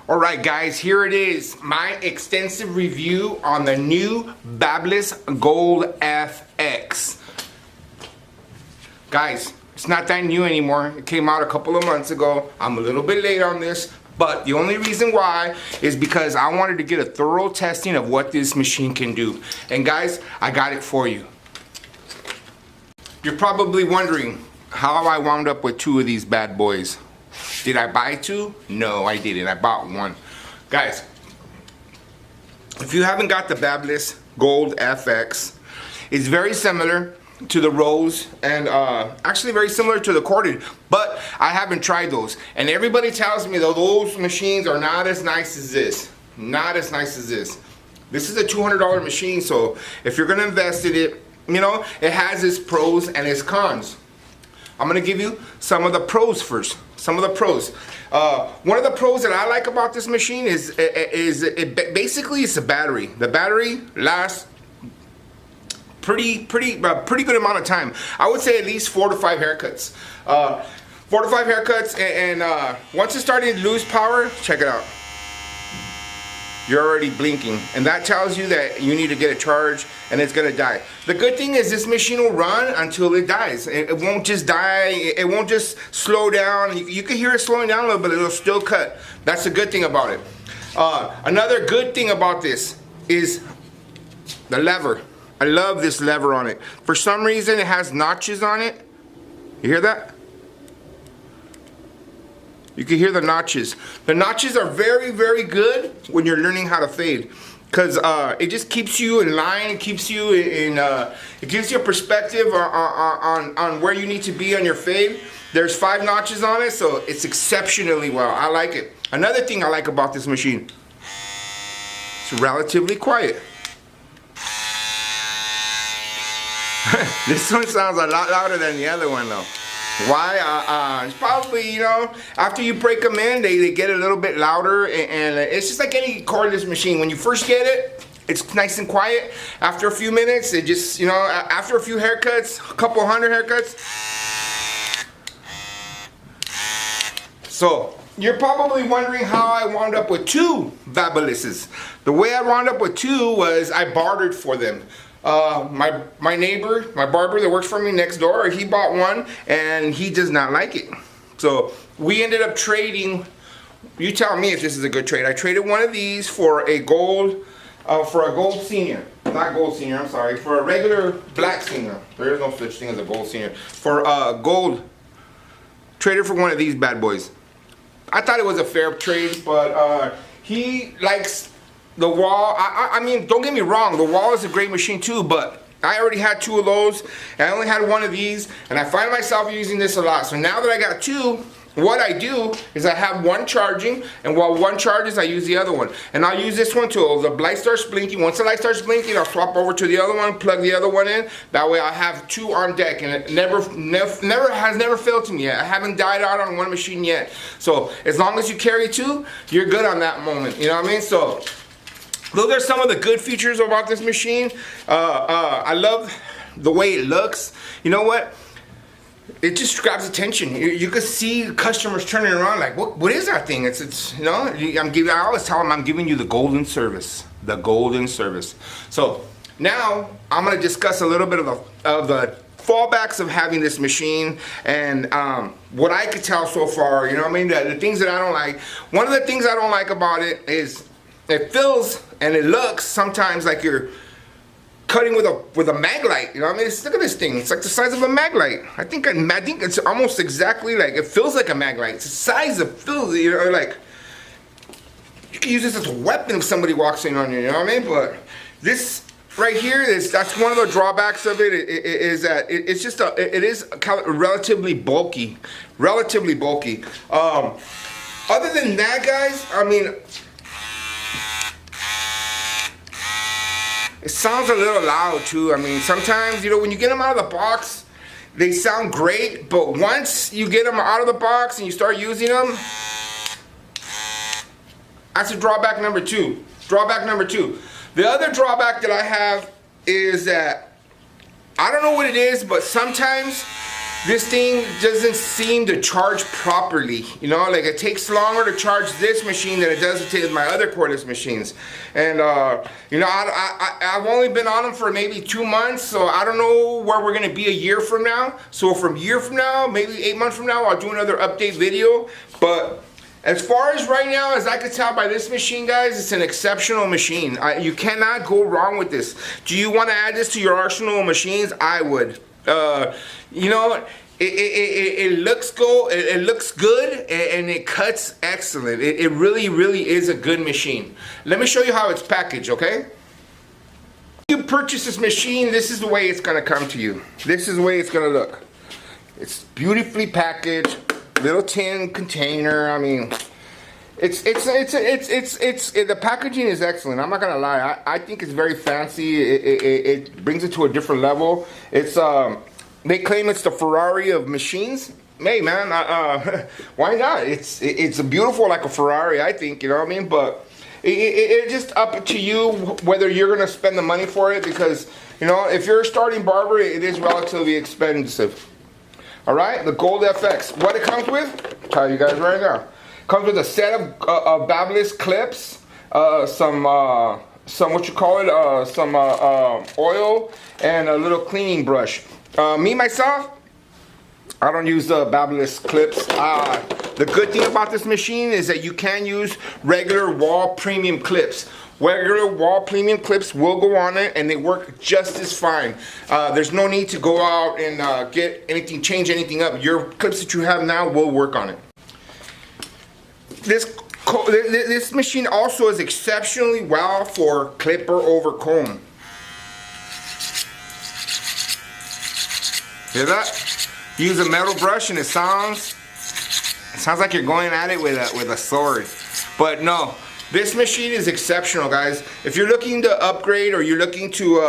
Alright guys, here it is, my extensive review on the new Babyliss Gold FX. Guys, it's not that new anymore. It came out a couple of months ago. I'm a little bit late on this, but the only reason why is because I wanted to get a thorough testing of what this machine can do. And guys, I got it for you. You're probably wondering how I wound up with two of these bad boys. Did I buy two? No, I didn't. I bought one. Guys, if you haven't got the Babyliss Gold FX, it's very similar to the Rose and actually very similar to the corded, but I haven't tried those. And everybody tells me that those machines are not as nice as this. Not as nice as this. This is a $200 machine, so if you're gonna invest in it, you know, it has its pros and its cons. I'm gonna give you some of the pros first. Some of the pros. One of the pros that I like about this machine is basically it's a battery. The battery lasts pretty good amount of time. I would say at least 4 to 5 haircuts. 4 to 5 haircuts, and once it's starting to lose power, check it out. You're already blinking, and that tells you that you need to get a charge and it's gonna die. The good thing is this machine will run until it dies. It won't just die, it won't just slow down. You can hear it slowing down a little bit, it'll still cut. That's the good thing about it. Another good thing about this is the lever. I love this lever on it. For some reason it has notches on it. You hear that? You can hear the notches. The notches are very, very good when you're learning how to fade, because it just keeps you in line. It keeps you in. It gives you a perspective on where you need to be on your fade. There's 5 notches on it, so it's exceptionally well. I like it. Another thing I like about this machine, it's relatively quiet. This one sounds a lot louder than the other one though. Why? It's probably, you know, after you break them in, they get a little bit louder, and it's just like any cordless machine. When you first get it, it's nice and quiet. After a few minutes, it just, you know, after a few haircuts, a couple hundred haircuts. So, you're probably wondering how I wound up with 2 Babylisses. The way I wound up with 2 was I bartered for them. My neighbor, my barber that works for me next door, he bought one and he does not like it. So we ended up trading. You tell me if this is a good trade. I traded one of these for a gold senior. Not gold senior, I'm sorry. For a regular black senior. There is no such thing as a gold senior. For a gold, traded for one of these bad boys. I thought it was a fair trade, but he likes the Wahl. I mean, don't get me wrong, the Wahl is a great machine too, but I already had 2 of those, and I only had 1 of these, and I find myself using this a lot. So now that I got 2, what I do is I have one charging, and while one charges, I use the other one. And I'll use this one till the light starts blinking. Once the light starts blinking, I'll swap over to the other one, plug the other one in. That way I have 2 on deck, and it has never failed to me yet. I haven't died out on one machine yet. So as long as you carry 2, you're good on that moment. You know what I mean? So those are some of the good features about this machine. I love the way it looks. You know what? It just grabs attention. You can see customers turning around like, what is that thing? It's you know, I always tell them I'm giving you the golden service. The golden service. So now I'm going to discuss a little bit of the fallbacks of having this machine, and what I could tell so far. You know what I mean? The things that I don't like. One of the things I don't like about it is it feels and it looks sometimes like you're cutting with a mag light. You know what I mean? Look at this thing. It's like the size of a mag light. I think it's almost exactly like, it feels like a mag light. It's the size of, feels, you know, like you can use this as a weapon if somebody walks in on you. You know what I mean? But this right here that's one of the drawbacks of it. Is that it's just it is relatively bulky. Relatively bulky. Other than that, guys, I mean, it sounds a little loud too. I mean, sometimes, you know, when you get them out of the box, they sound great, but once you get them out of the box and you start using them, that's a drawback number 2. Drawback number 2. The other drawback that I have is that, I don't know what it is, but sometimes this thing doesn't seem to charge properly. You know, like it takes longer to charge this machine than it does to my other cordless machines. And you know, I've only been on them for maybe 2 months, so I don't know where we're gonna be a year from now. So from a year from now, maybe 8 months from now, I'll do another update video. But as far as right now, as I can tell by this machine, guys, it's an exceptional machine. You cannot go wrong with this. Do you want to add this to your arsenal of machines? I would. You know, it looks good and it cuts excellent. It really is a good machine. Let me show you how it's packaged, okay? If you purchase this machine, this is the way it's gonna come to you. This is the way it's gonna look. It's beautifully packaged, little tin container. I mean, the packaging is excellent. I'm not gonna lie. I think it's very fancy. It brings it to a different level. It's they claim it's the Ferrari of machines. Hey man, why not? It's beautiful like a Ferrari, I think. You know what I mean? But it's just up to you whether you're gonna spend the money for it, because you know, if you're starting barber, it is relatively expensive. All right, the Gold FX. What it comes with? I'll tell you guys right now. Comes with a set of Babyliss clips, some what you call it, some oil, and a little cleaning brush. Me myself, I don't use the Babyliss clips. The good thing about this machine is that you can use regular Wahl premium clips. Regular Wahl premium clips will go on it, and they work just as fine. There's no need to go out and change anything up. Your clips that you have now will work on it. This machine also is exceptionally well for clipper over comb. Hear that? Use a metal brush and it sounds like you're going at it with a sword. But no, this machine is exceptional, guys. If you're looking to upgrade, or you're looking to,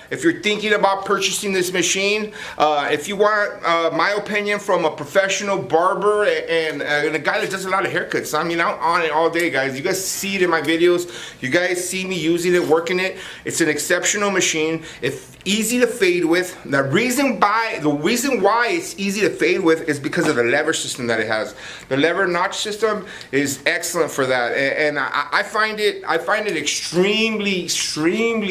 if you're thinking about purchasing this machine, if you want my opinion from a professional barber and a guy that does a lot of haircuts, I mean, I'm on it all day, guys. You guys see it in my videos. You guys see me using it, working it. It's an exceptional machine. It's easy to fade with. The reason why it's easy to fade with is because of the lever system that it has. The lever notch system is excellent for that, and I find it extremely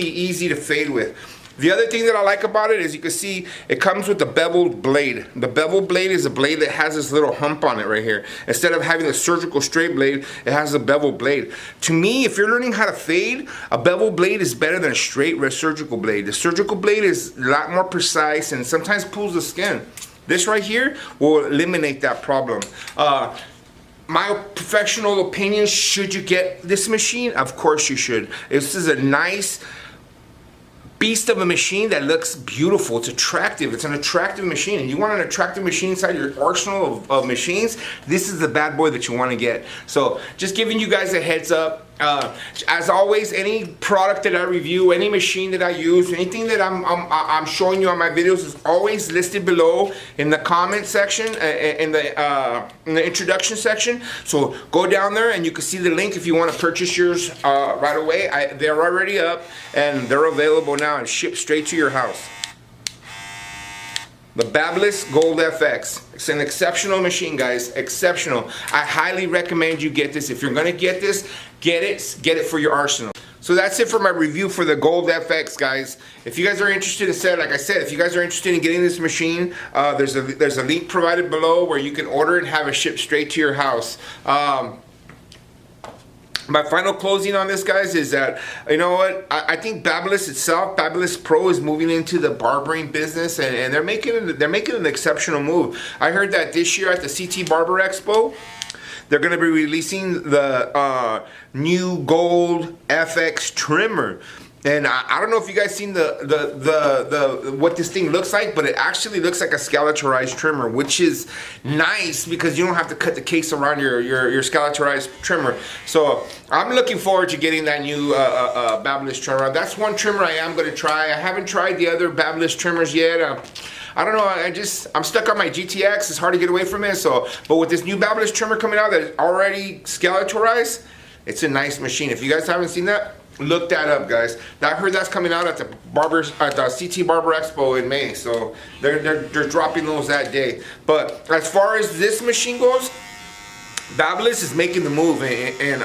easy to fade with. The other thing that I like about it is, you can see it comes with the beveled blade. The beveled blade is a blade that has this little hump on it right here. Instead of having a surgical straight blade, it has a beveled blade. To me, if you're learning how to fade, a beveled blade is better than a straight surgical blade. The surgical blade is a lot more precise and sometimes pulls the skin. This right here will eliminate that problem. My professional opinion, should you get this machine? Of course you should. This is a nice beast of a machine that looks beautiful. It's attractive. It's an attractive machine, and you want an attractive machine inside your arsenal of machines, this is the bad boy that you want to get. So just giving you guys a heads up. As always, any product that I review, any machine that I use, anything that I'm showing you on my videos is always listed below in the comment section, in the introduction section. So go down there and you can see the link if you want to purchase yours right away. They're already up and they're available now and shipped straight to your house. The Babyliss Gold FX. It's an exceptional machine, guys. Exceptional. I highly recommend you get this. If you're gonna get this, get it for your arsenal. So that's it for my review for the Gold FX, guys. If you guys are interested, like I said, if you guys are interested in getting this machine, there's a link provided below where you can order it and have it shipped straight to your house. My final closing on this, guys, is that, you know what, I think Babyliss itself, Babyliss Pro, is moving into the barbering business, and they're making an exceptional move. I heard that this year at the CT Barber Expo, they're going to be releasing the new Gold FX trimmer. And I don't know if you guys seen what this thing looks like, but it actually looks like a scalarized trimmer, which is nice because you don't have to cut the case around your scalarized trimmer. So I'm looking forward to getting that new Babyliss trimmer. That's one trimmer I am going to try. I haven't tried the other Babyliss trimmers yet. I don't know, I'm stuck on my GTX. It's hard to get away from it. But with this new Babyliss trimmer coming out that is already scalarized, it's a nice machine. If you guys haven't seen that, look that up, guys. I heard that's coming out at the CT Barber Expo in May, so they're dropping those that day. But as far as this machine goes, Babyliss is making the move, and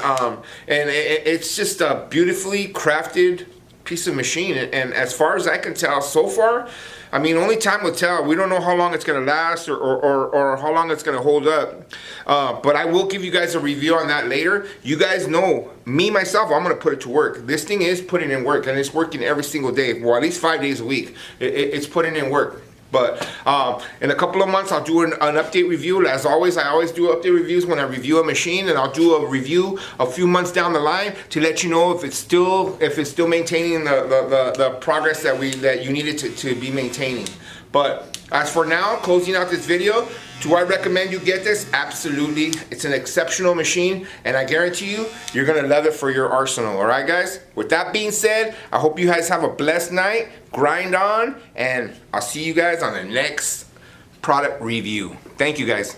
it's just a beautifully crafted piece of machine. And as far as I can tell, so far, I mean, only time will tell. We don't know how long it's going to last or how long it's going to hold up. But I will give you guys a review on that later. You guys know, me, myself, I'm going to put it to work. This thing is putting in work, and it's working every single day. Well, at least 5 days a week. It's putting in work. But in a couple of months, I'll do an update review. As always, I always do update reviews when I review a machine, and I'll do a review a few months down the line to let you know if it's still maintaining the progress that you need it to be maintaining. But as for now, closing out this video, do I recommend you get this? Absolutely. It's an exceptional machine, and I guarantee you, you're gonna love it for your arsenal. All right, guys? With that being said, I hope you guys have a blessed night. Grind on, and I'll see you guys on the next product review. Thank you, guys.